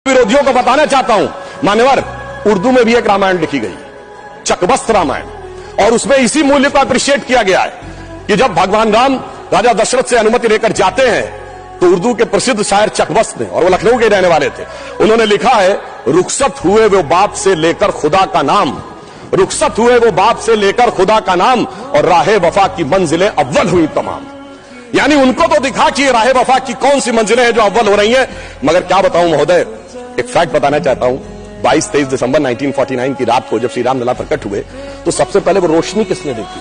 विरोधियों को बताना चाहता हूं मान्यवर, उर्दू में भी एक रामायण लिखी गई, चकबस्त रामायण, और उसमें इसी मूल्य को अप्रिशिएट किया गया है कि जब भगवान राम राजा दशरथ से अनुमति लेकर जाते हैं तो उर्दू के प्रसिद्ध शायर चकबस्त ने, और वो लखनऊ के रहने वाले थे, उन्होंने लिखा है, रुखसत हुए वो बाप से लेकर खुदा का नाम, रुखसत हुए वो बाप से लेकर खुदा का नाम, और राहे वफा की मंजिलें अव्वल हुई तमाम। यानी उनको तो दिखा कि राहे वफा की कौन सी मंजिलें हैं जो अव्वल हो रही हैं। मगर क्या बताऊं महोदय, एक फैक्ट बताना चाहता हूं, 22-23 दिसंबर 1949 की रात को जब श्री राम लला प्रकट हुए तो सबसे पहले वो रोशनी किसने देखी?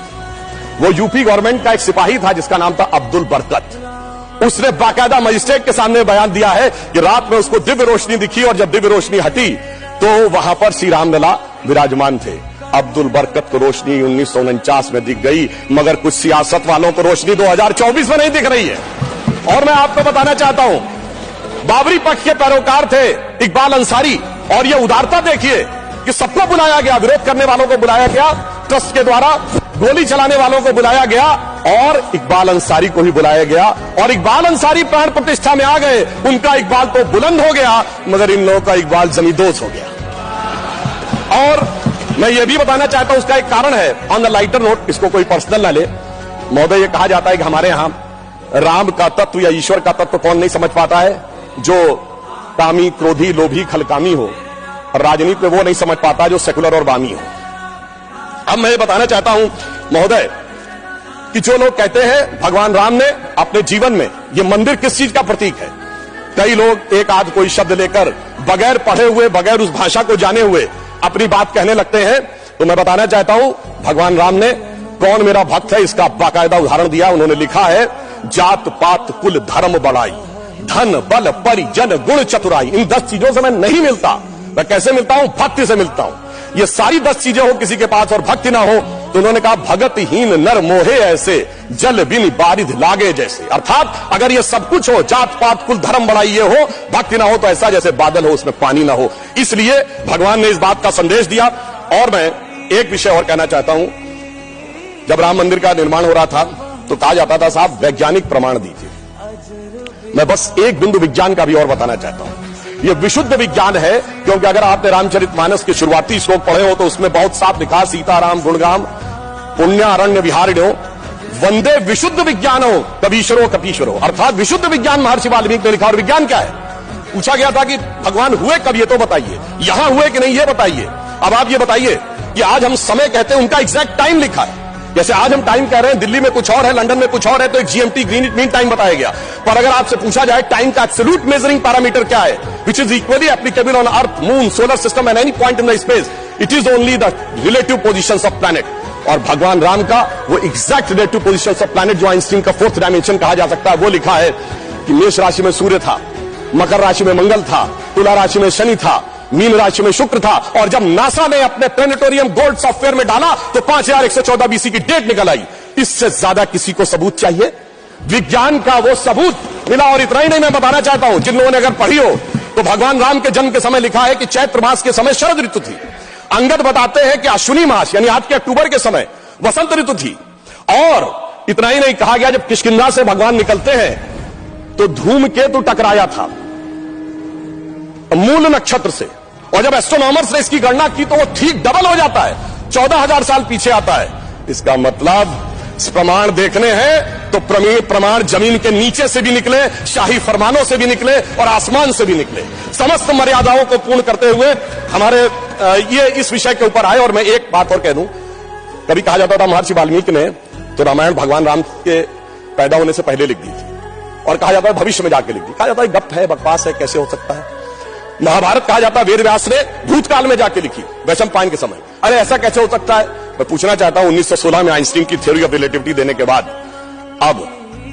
वो यूपी गवर्नमेंट का एक सिपाही था जिसका नाम था अब्दुल बरकत। उसने बाकायदा मजिस्ट्रेट के सामने बयान दिया है कि रात में उसको दिव्य रोशनी दिखी, और जब दिव्य रोशनी हटी तो वहां पर श्री राम लला विराजमान थे। अब्दुल बरकत को रोशनी 1949 में दिख गई, मगर कुछ सियासत वालों को रोशनी 2024 में नहीं दिख रही है। और मैं आपको बताना चाहता हूं, बाबरी पक्ष के पैरोकार थे इकबाल अंसारी, और ये उदारता देखिए कि सबको बुलाया गया, विरोध करने वालों को बुलाया गया, ट्रस्ट के द्वारा गोली चलाने वालों को बुलाया गया, और इकबाल अंसारी को भी बुलाया गया, और इकबाल अंसारी प्राण प्रतिष्ठा में आ गए। उनका इकबाल तो बुलंद हो गया, मगर इन लोगों का इकबाल जमींदोज हो गया। और मैं ये भी बताना चाहता हूं, उसका एक कारण है, ऑन द लाइटर नोट, इसको कोई पर्सनल ना ले महोदय। ये कहा जाता है कि हमारे यहां राम का तत्व या ईश्वर का तत्व कौन नहीं समझ पाता है? जो कामी, क्रोधी, लोभी, खलकामी हो, और राजनीति में वो नहीं समझ पाता जो सेकुलर और वामी हो। अब मैं ये बताना चाहता हूं महोदय कि जो लोग कहते हैं भगवान राम ने अपने जीवन में, ये मंदिर किस चीज का प्रतीक है? कई लोग एक आध कोई शब्द लेकर बगैर पढ़े हुए, बगैर उस भाषा को जाने हुए अपनी बात कहने लगते हैं। तो मैं बताना चाहता हूं, भगवान राम ने कौन मेरा भक्त है इसका बाकायदा उदाहरण दिया। उन्होंने लिखा है, जात पात कुल धर्म बड़ाई, धन बल परिजन गुण चतुराई। इन 10 चीजों से मैं नहीं मिलता। मैं कैसे मिलता हूं? भक्ति से मिलता हूं। ये सारी 10 चीजें हो किसी के पास और भक्ति ना हो, तो उन्होंने कहा, भगतहीन नर मोहे ऐसे, जल बिन बारिध लागे जैसे। अर्थात अगर ये सब कुछ हो, जात पात कुल धर्म बड़ाई ये हो, भक्ति ना हो, तो ऐसा जैसे बादल हो उसमें पानी ना हो। इसलिए भगवान ने इस बात का संदेश दिया। और मैं एक विषय और कहना चाहता हूं, जब राम मंदिर का निर्माण हो रहा था तो कहा जाता था, साहब वैज्ञानिक प्रमाण दीजिए। मैं बस एक बिंदु विज्ञान का भी और बताना चाहता हूं। यह विशुद्ध विज्ञान है, क्योंकि अगर आपने रामचरितमानस के शुरुआती श्लोक पढ़े हो तो उसमें बहुत साफ लिखा, सीताराम गुणगाम पुण्यारण्य विहारिणो वंदे विशुद्ध विज्ञानो कबीश्वरो कपीश्वरो। अर्थात विशुद्ध विज्ञान महर्षि वाल्मीकि ने लिखा। और विज्ञान क्या है? पूछा गया था कि भगवान हुए कब, ये तो बताइए, यहां हुए कि नहीं ये बताइए। अब आप ये बताइए कि आज हम समय कहते हैं, उनका एग्जैक्ट टाइम लिखा है। जैसे आज हम टाइम कह रहे हैं, दिल्ली में कुछ और है, लंदन में कुछ और है, तो एक जीएमटी ग्रीनिच मीन टाइम बताया गया। पर अगर आपसे पूछा जाए टाइम का एब्सोल्यूट मेजरिंग पैरामीटर क्या है, which is equally applicable on earth, moon, solar system and any point in the space, it is only the relative positions of planet. और भगवान राम का वो exact relative positions of planet, जो Einstein का 4th dimension कहा जा सकता है, वो लिखा है कि मेष राशि में सूर्य था, मकर राशि में मंगल था, तुला राशि में शनि था, मीन राशि में शुक्र था। और जब नासा ने अपने प्लेनेटोरियम गोल्ड सॉफ्टवेयर में डाला तो 5114 बीसी की डेट निकल आई। इससे ज्यादा किसी को सबूत चाहिए? विज्ञान का वो सबूत मिला। और इतना ही नहीं, मैं बताना चाहता हूं, जिन लोगों ने अगर पढ़ी हो तो भगवान राम के जन्म के समय लिखा है कि चैत्र मास के समय शरद ऋतु थी। अंगद बताते हैं कि अश्विनी मास यानी आज के अक्टूबर के समय वसंत ऋतु थी। और इतना ही नहीं, कहा गया जब किष्किंधा से भगवान निकलते हैं तो धूमकेतु टकराया था मूल नक्षत्र से, और जब एस्ट्रोनॉमर्स ने इसकी गणना की तो वो ठीक डबल हो जाता है, 14,000 साल पीछे आता है। इसका मतलब प्रमाण देखने हैं तो प्रमाण जमीन के नीचे से भी निकले, शाही फरमानों से भी निकले, और आसमान से भी निकले। समस्त मर्यादाओं को पूर्ण करते हुए हमारे ये इस विषय के ऊपर आए। और मैं एक बात और कह दूं, कभी कहा जाता था महर्षि वाल्मीकि ने तो रामायण भगवान राम के पैदा होने से पहले लिख दी थी, और कहा जाता है भविष्य में जाके लिख दी। कहा जाता है गप है, बकवास है, कैसे हो सकता है? महाभारत कहा जाता है वेद व्यास ने भूतकाल में जाके लिखी, वैशंपायन के समय। अरे ऐसा कैसे हो सकता है? मैं पूछना चाहता हूं, 1916 में आइंस्टीन की थ्योरी ऑफ रिलेटिविटी देने के बाद अब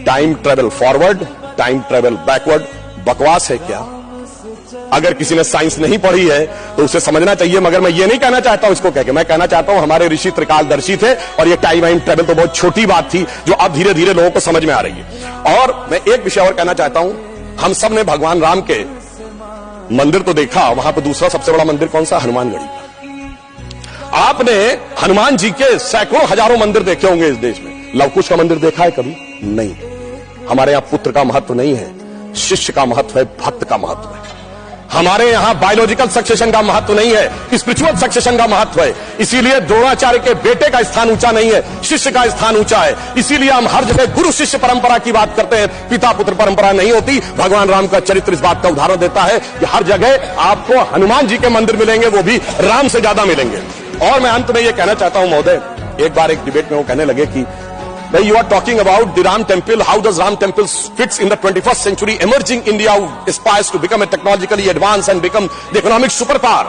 time travel forward, time travel backward बकवास है क्या? अगर किसी ने साइंस नहीं पढ़ी है तो उसे समझना चाहिए। मगर मैं ये नहीं कहना चाहता हूं इसको कह के, मैं कहना चाहता हूं हमारे ऋषि त्रिकालदर्शी थे, और ये टाइम ट्रेवल तो बहुत छोटी बात थी जो अब धीरे धीरे लोगों को समझ में आ रही है। और मैं एक विषय और कहना चाहता हूं, हम सब ने भगवान राम के मंदिर तो देखा, वहां पर दूसरा सबसे बड़ा मंदिर कौन सा? हनुमानगढ़ी का। आपने हनुमान जी के सैकड़ों हजारों मंदिर देखे होंगे इस देश में, लवकुश का मंदिर देखा है कभी? नहीं। हमारे यहां पुत्र का महत्व नहीं है, शिष्य का महत्व है, भक्त का महत्व है। हमारे यहां बायोलॉजिकल सक्सेशन का महत्व नहीं है, स्पिरिचुअल सक्सेशन का महत्व है। इसीलिए द्रोणाचार्य के बेटे का स्थान ऊंचा नहीं है, शिष्य का स्थान ऊंचा है। इसीलिए हम हर जगह गुरु शिष्य परंपरा की बात करते हैं, पिता पुत्र परंपरा नहीं होती। भगवान राम का चरित्र इस बात का उदाहरण देता है कि हर जगह आपको हनुमान जी के मंदिर मिलेंगे, वो भी राम से ज्यादा मिलेंगे। और मैं अंत में यह कहना चाहता हूं महोदय, एक बार एक डिबेट में वो कहने लगे कि भाई you are talking about the Ram temple, how does Ram temple fits in the 21st century emerging India who aspires to become a technologically advanced and become the economic superpower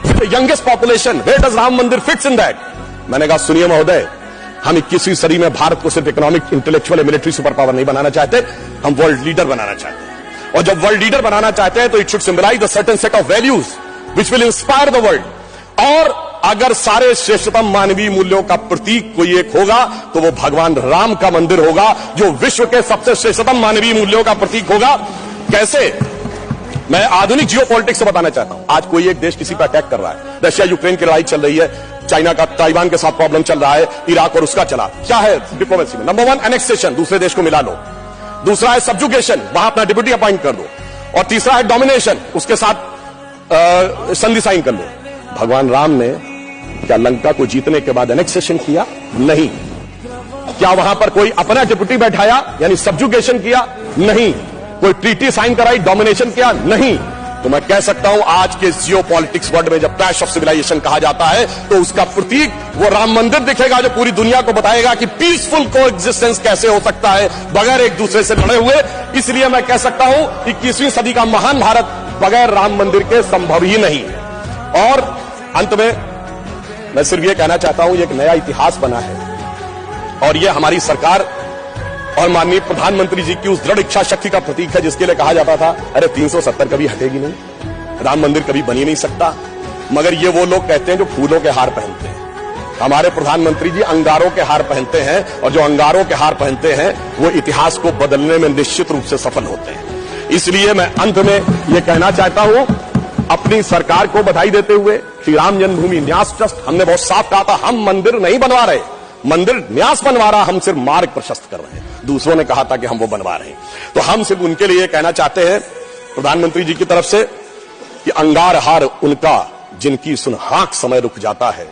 with the youngest population, where does Ram Mandir fits in that? मैंने कहा सुनिए महोदय, हम 21वीं सदी में भारत को सिर्फ इकोनॉमिक, इंटेलेक्चुअल या मिलिट्री सुपर पावर नहीं बनाना चाहते, हम वर्ल्ड लीडर बनाना चाहते हैं। और जब वर्ल्ड लीडर बनाना चाहते हैं तो it should symbolise a certain set of values which will inspire the world. और अगर सारे श्रेष्ठतम मानवीय मूल्यों का प्रतीक कोई एक होगा तो वो भगवान राम का मंदिर होगा, जो विश्व के सबसे श्रेष्ठतम मानवीय मूल्यों का प्रतीक होगा। कैसे? मैं आधुनिक जियो पॉलिटिक्स से बताना चाहता हूं। आज कोई एक देश किसी पर अटैक कर रहा है, रशिया यूक्रेन की लड़ाई चल रही है, चाइना का ताइवान के साथ प्रॉब्लम चल रहा है, इराक और उसका चला। क्या है डिप्लोमेसी में? नंबर 1 एनेक्सेशन, दूसरे देश को मिला लो। दूसरा है सब्जुगेशन, वहां अपना डिप्यूटी अपॉइंट कर दो। और तीसरा है डोमिनेशन, उसके साथ संधि साइन कर लो। भगवान राम ने क्या लंका को जीतने के बाद एनेक्सेशन किया? नहीं। क्या वहां पर कोई अपना डिप्यूटी बैठाया यानी सब्जुगेशन किया? नहीं। कोई ट्रीटी साइन कराई, डोमिनेशन किया? नहीं। तो मैं कह सकता हूं आज के जियो पॉलिटिक्स वर्ल्ड में जब क्लैश ऑफ सिविलाइजेशन कहा जाता है तो उसका प्रतीक वो राम मंदिर दिखेगा, जो पूरी दुनिया को बताएगा कि पीसफुल को एग्जिस्टेंस कैसे हो सकता है बगैर एक दूसरे से लड़े हुए। इसलिए मैं कह सकता हूं 21वीं सदी का महान भारत बगैर राम मंदिर के संभव ही नहीं। और अंत में मैं सिर्फ ये कहना चाहता हूं, ये एक नया इतिहास बना है और ये हमारी सरकार और माननीय प्रधानमंत्री जी की उस दृढ़ इच्छा शक्ति का प्रतीक है जिसके लिए कहा जाता था अरे 370 कभी हटेगी नहीं, राम मंदिर कभी बन ही नहीं सकता। मगर ये वो लोग कहते हैं जो फूलों के हार पहनते हैं। हमारे प्रधानमंत्री जी अंगारों के हार पहनते हैं और जो अंगारों के हार पहनते हैं वो इतिहास को बदलने में निश्चित रूप से सफल होते हैं। इसलिए मैं अंत में ये कहना चाहता हूं, अपनी सरकार को बधाई देते हुए, श्री राम जन्मभूमि न्यास ट्रस्ट, हमने बहुत साफ कहा था हम मंदिर नहीं बनवा रहे, मंदिर न्यास बनवा रहा, हम सिर्फ मार्ग प्रशस्त कर रहे हैं। दूसरों ने कहा था कि हम वो बनवा रहे हैं, तो हम सिर्फ उनके लिए कहना चाहते हैं प्रधानमंत्री जी की तरफ से कि अंगार हार उनका जिनकी सुनहाक समय रुक जाता है,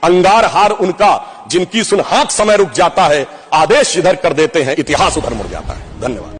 अंगार हार उनका जिनकी सुनहाक समय रुक जाता है, आदेश इधर कर देते हैं इतिहास उधर मुड़ जाता है। धन्यवाद।